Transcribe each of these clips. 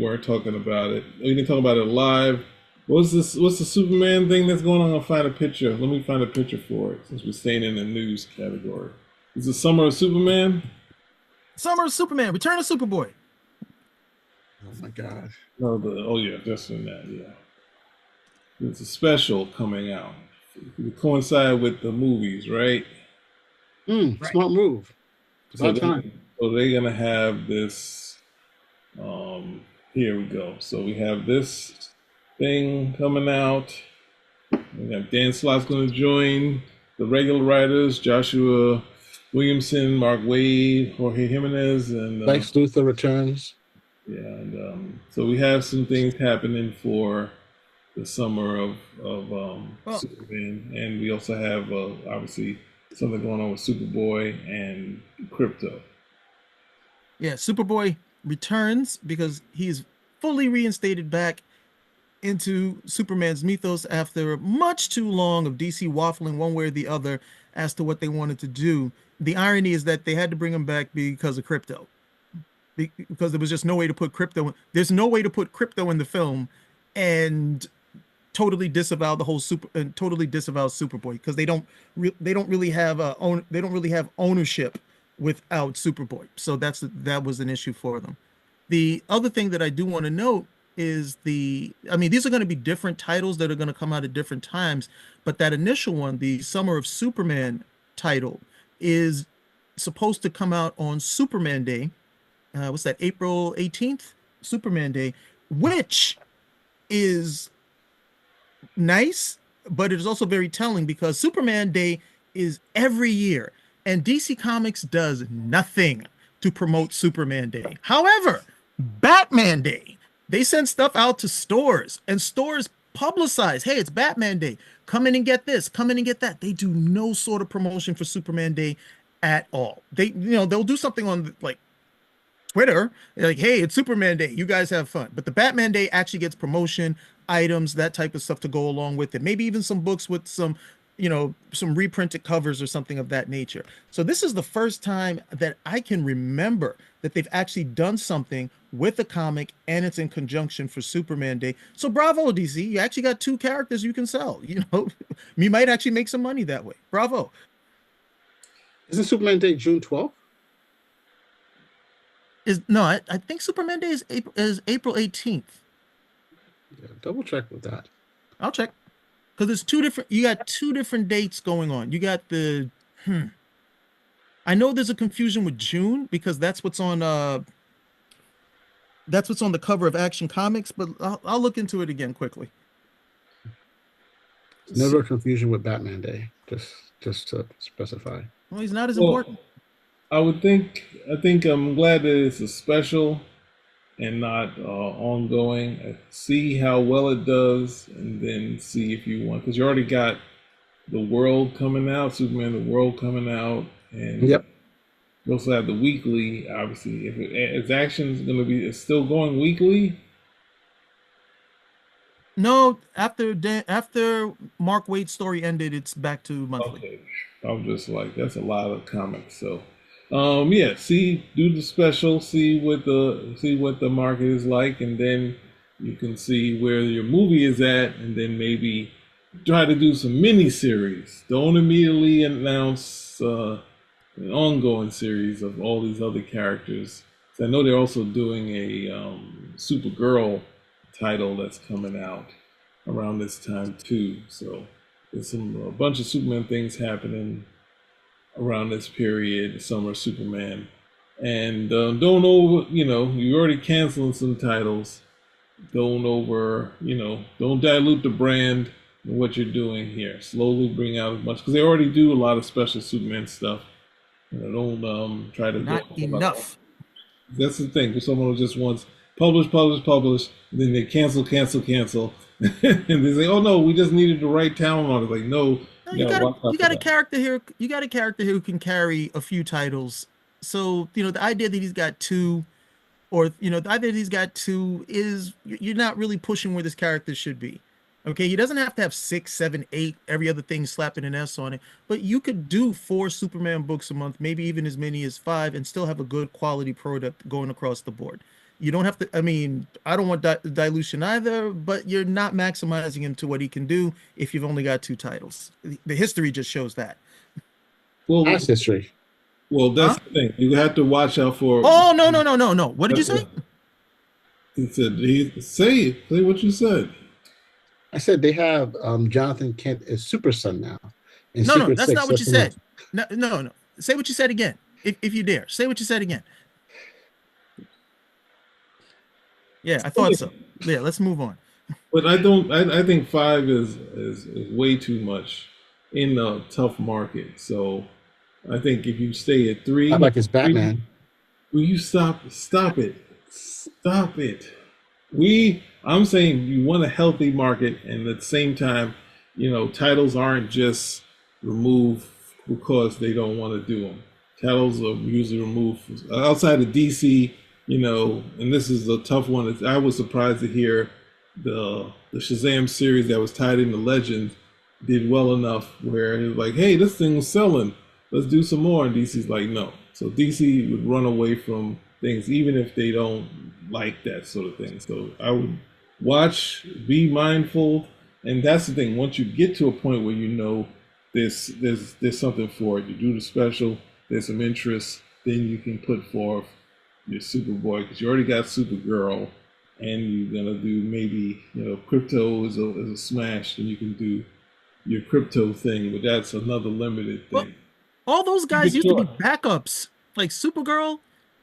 weren't talking about it. We didn't talk about it live. What's this? What's the Superman thing that's going on? I'll find a picture. Let me find a picture for it since we're staying in the news category. Is it Summer of Superman? Summer of Superman, Return of Superboy. Oh my gosh. No, oh yeah, just in that. Yeah, there's a special coming out. It coincide with the movies, right? Right. Smart move. It's So about they, time. so they're gonna have this. Um, Here we go. So we have this thing coming out. We have Dan Slott's going to join the regular writers: Joshua Williamson, Mark Waid, Jorge Jiménez, and Lex Luthor returns. yeah. And so we have some things happening for the summer of Well, Superman, and we also have obviously something going on with Superboy and Crypto. yeah, Superboy returns because he's fully reinstated back into Superman's mythos after much too long of DC waffling one way or the other as to what they wanted to do. The irony is that they had to bring him back because of crypto, because there was just no way to put crypto. There's no way to put crypto in the film and totally disavow the whole super and totally disavow Superboy because they don't really have they don't really have ownership without Superboy. So that was an issue for them. The other thing that I do want to note is I mean, these are going to be different titles that are going to come out at different times, but that initial one, the Summer of Superman title, is supposed to come out on Superman Day. What's that, April 18th? Superman Day, which is nice, but it is also very telling because Superman Day is every year, and DC Comics does nothing to promote Superman Day. However, Batman Day, they send stuff out to stores, and stores publicize, hey, it's Batman Day. Come in and get this, come in and get that. They do no sort of promotion for Superman Day at all. They'll do something on like Twitter, like, hey, it's Superman Day. You guys have fun. But the Batman Day actually gets promotion, items, that type of stuff to go along with it. Maybe even some books with some reprinted covers or something of that nature. So this is the first time that I can remember that they've actually done something with a comic and it's in conjunction for Superman Day. So bravo, DC. You actually got two characters you can sell. You might actually make some money that way. Bravo. Isn't Superman Day June 12th? I think Superman Day is April 18th. Yeah, double check with that. I'll check. Because there's you got two different dates going on. You got I know there's a confusion with June because that's what's on the cover of Action Comics, but I'll look into it again quickly. Never a confusion with Batman Day. Just to specify. Well, he's not as Well, important. I think I'm glad that it's a special and not ongoing. See how well it does, and then see if you want, because you already got the World coming out, Superman the World coming out, and Yep. you also have the weekly. Obviously, if Action is going to be, it's still going weekly. No, after Mark Waid's story ended, it's back to monthly. Okay, I'm just like, that's a lot of comics. So, yeah, do the special, see what the market is like, and then you can see where your movie is at, and then maybe try to do some mini series. Don't immediately announce an ongoing series of all these other characters. So I know they're also doing a Supergirl title that's coming out around this time too. So there's a bunch of Superman things happening around this period, the summer of Superman. And you're already canceling some titles. Don't dilute the brand and what you're doing here. Slowly bring out as much, because they already do a lot of special Superman stuff. Don't try to go Not all out. enough. That's the thing. For someone who just wants publish, and then they cancel, and they say, "Oh no, we just needed the right talent on it." Like, no, No, you gotta watch out you for got a that. character here. You got a character here who can carry a few titles. So the idea that he's got two, or the idea that he's got two is you're not really pushing where this character should be. Okay, he doesn't have to have six, seven, eight, every other thing slapping an S on it, but you could do four Superman books a month, maybe even as many as five, and still have a good quality product going across the board. You don't have to. I mean, I don't want dilution either, but you're not maximizing him to what he can do if you've only got two titles. The history just shows that. Well, Past history. well, Huh? that's the thing. You have to watch out for. Oh, no, no, no, no, no. What did you say? He said, say what you said. I said they have Jonathan Kent as Super Son now. In No, no, Secret that's Six, not what you that's the said. next. No, no, no. Say what you said again. If you dare. Say what you said again. Yeah, I thought so. Yeah, let's move on. But I don't. I think five is way too much in a tough market. So I think if you stay at I three, like his Batman. will you stop it? Stop it. I'm saying you want a healthy market, and at the same time, titles aren't just removed because they don't want to do them. Titles are usually removed outside of DC, and this is a tough one. I was surprised to hear the Shazam series that was tied into Legends did well enough where it was like, hey, this thing was selling. Let's do some more. And DC's like, no. So DC would run away from things even if they don't like that sort of thing. So I would be mindful, and that's the thing. Once you get to a point where there's something for it, you do the special, there's some interest, then you can put forth your Superboy because you already got Supergirl, and you're gonna do maybe Crypto is a smash, and you can do your Crypto thing, but that's another limited Well, thing. all those guys used to be Sure. backups, like Supergirl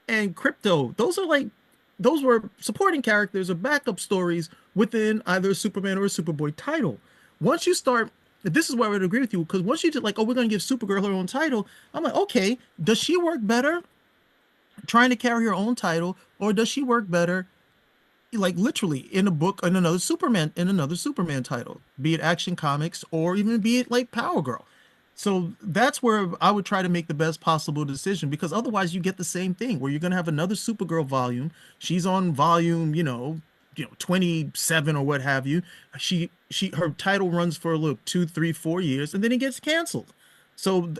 and Crypto. Those were supporting characters or backup stories within either a Superman or a Superboy title. Once you start, this is where I would agree with you, because once you did like, oh, we're gonna give Supergirl her own title, I'm like, okay, does she work better trying to carry her own title, or does she work better like literally in a book in another Superman title, be it Action Comics or even be it like Power Girl? So that's where I would try to make the best possible decision, because otherwise you get the same thing where you're going to have another Supergirl volume. She's on volume, 27 or what have you. Her title runs for look 2, 3, 4 years, and then it gets canceled. So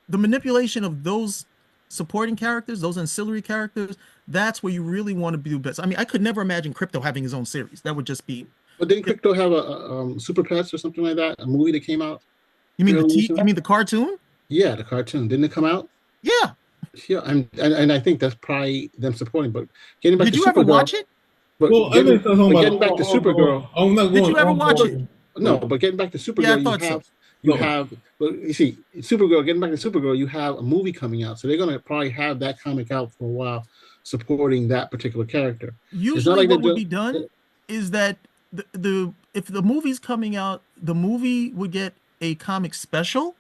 the manipulation of those supporting characters, those ancillary characters, that's where you really want to do best. I mean, I could never imagine Crypto having his own series. That would just be. But didn't Crypto have a Super Pets or something like that? A movie that came out You mean fairly you recently? mean the cartoon? Yeah, the cartoon. Didn't it come out? Yeah. Yeah, and I think that's probably them supporting. But getting back Did to you ever Supergirl, watch it? Well, I think that's talking getting about. back to Supergirl. I'm not Did going. you ever I'm watch it? going. No, but getting back to Yeah, I Supergirl, thought so. you No. have. Well, you see, Supergirl. Getting back to Supergirl, you have a movie coming out, so they're gonna probably have that comic out for a while, supporting that particular character. It's not Usually like they're what would doing. be done is that the if the movie's coming out, the movie would get a comic special,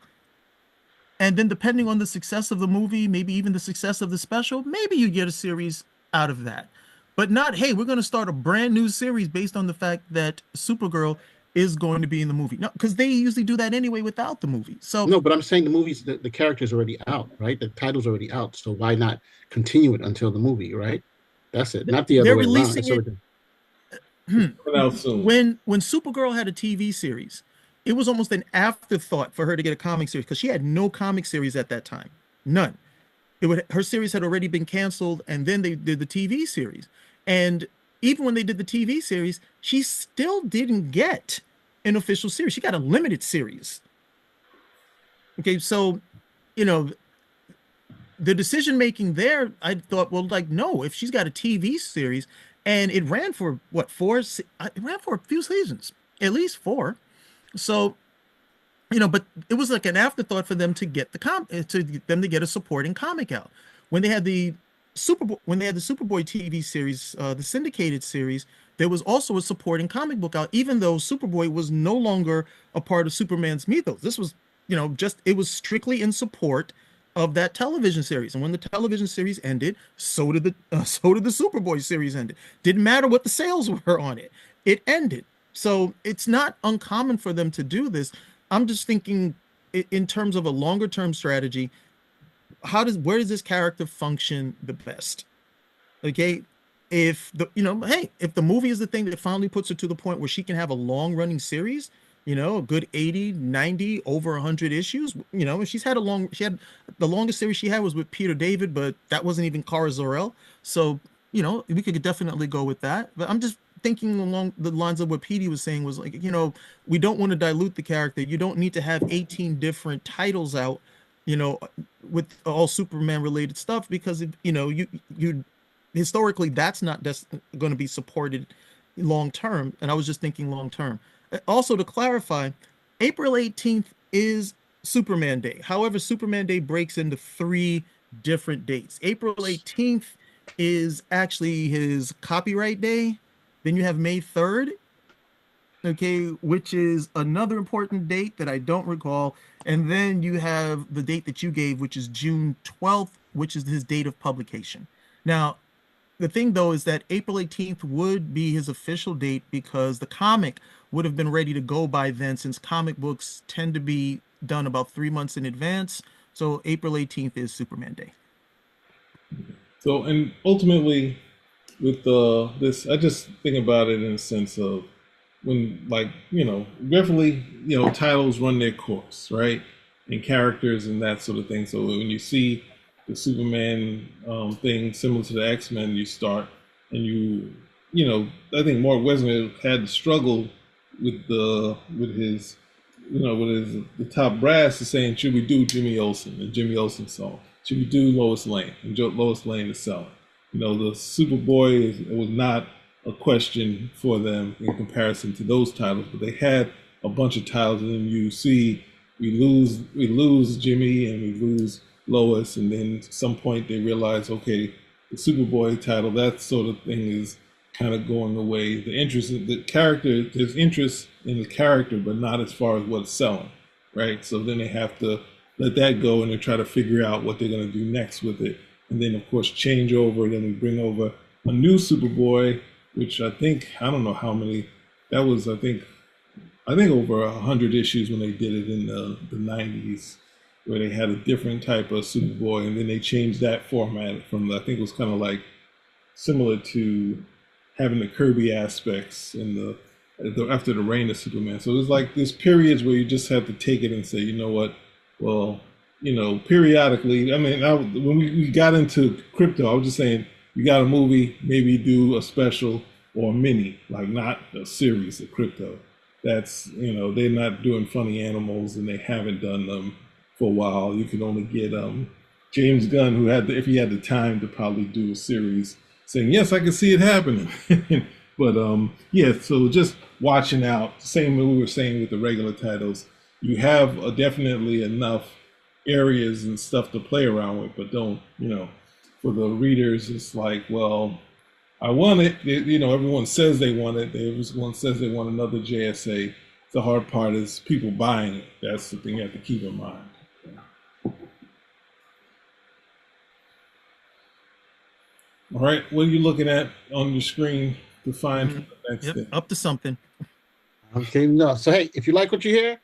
and then depending on the success of the movie, maybe even the success of the special, maybe you get a series out of that. But not, hey, we're going to start a brand new series based on the fact that Supergirl is going to be in the movie. No, because they usually do that anyway without the movie. So No, but I'm saying the movie's the character's already out, right? The title's already out, so why not continue it until the movie, right? That's it, not the other they're way around. releasing It's it already, Coming out soon. when Supergirl had a TV series. It was almost an afterthought for her to get a comic series because she had no comic series at that time, none. Her series had already been canceled, and then they did the TV series. And even when they did the TV series, she still didn't get an official series. She got a limited series. Okay, so you know the decision making there, I thought, well, like, no, if she's got a TV series and it ran for what, it ran for a few seasons, at least four. So, but it was like an afterthought for them to get to get a supporting comic out. When they had the Superboy TV series, the syndicated series, there was also a supporting comic book out, even though Superboy was no longer a part of Superman's mythos. This was, it was strictly in support of that television series. And when the television series ended, so did the Superboy series ended. Didn't matter what the sales were on it. It ended. So it's not uncommon for them to do this. I'm just thinking in terms of a longer term strategy, where does this character function the best? Okay. If if the movie is the thing that finally puts her to the point where she can have a long running series, a good 80, 90, over 100 issues, and she had the longest series she had was with Peter David, but that wasn't even Kara Zor-El. So, you know, we could definitely go with that. But I'm just thinking along the lines of what Petey was saying was like, you know, we don't want to dilute the character. You don't need to have 18 different titles out, you know, with all Superman related stuff because you know, you historically that's not going to be supported long term. And I was just thinking long term. Also to clarify, April 18th is Superman Day. However, Superman Day breaks into three different dates. April 18th is actually his copyright day. Then you have May 3rd, okay, which is another important date that I don't recall. And then you have the date that you gave, which is June 12th, which is his date of publication. Now, the thing though is that April 18th would be his official date because the comic would have been ready to go by then, since comic books tend to be done about 3 months in advance. So April 18th is Superman Day. So, and ultimately, with this, I just think about it in a sense of when, like, you know, definitely, you know, titles run their course, right? And characters and that sort of thing. So when you see the Superman thing similar to the X-Men, you start and you know, I think Mark Wesner had to struggle with his, you know, with his the top brass is saying, should we do Jimmy Olsen, the Jimmy Olsen song? Should we do Lois Lane? And Lois Lane is selling. You know, the Superboy was not a question for them in comparison to those titles, but they had a bunch of titles, and then you see we lose Jimmy and we lose Lois, and then at some point they realize, okay, the Superboy title, that sort of thing is kind of going away. The interest in the character, there's interest in the character, but not as far as what's selling, right? So then they have to let that go and then try to figure out what they're going to do next with it. And then, of course, change over. Then we bring over a new Superboy, which I think, I don't know how many, that was, I think over 100 issues when they did it in the 90s, where they had a different type of Superboy. And then they changed that format from, I think it was kind of like similar to having the Kirby aspects in after the reign of Superman. So it was like this periods where you just have to take it and say, you know what, well, you know, periodically, I mean, when we got into crypto, I was just saying, you got a movie, maybe do a special or a mini, like not a series of crypto. That's, you know, they're not doing funny animals and they haven't done them for a while. You could only get James Gunn, who had if he had the time to probably do a series saying, yes, I can see it happening. But yeah, so just watching out, same way we were saying with the regular titles, you have definitely enough areas and stuff to play around with, but don't, you know, for the readers, it's like, well, I want it. You know, everyone says they want it. Everyone says they want another JSA. The hard part is people buying it. That's the thing you have to keep in mind. All right, what are you looking at on your screen to find the next thing? Up to something. Okay, no. So hey, if you like what you hear,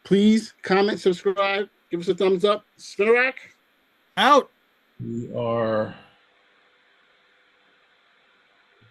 please comment, subscribe, give us a thumbs up. Spin a rack. Out. We are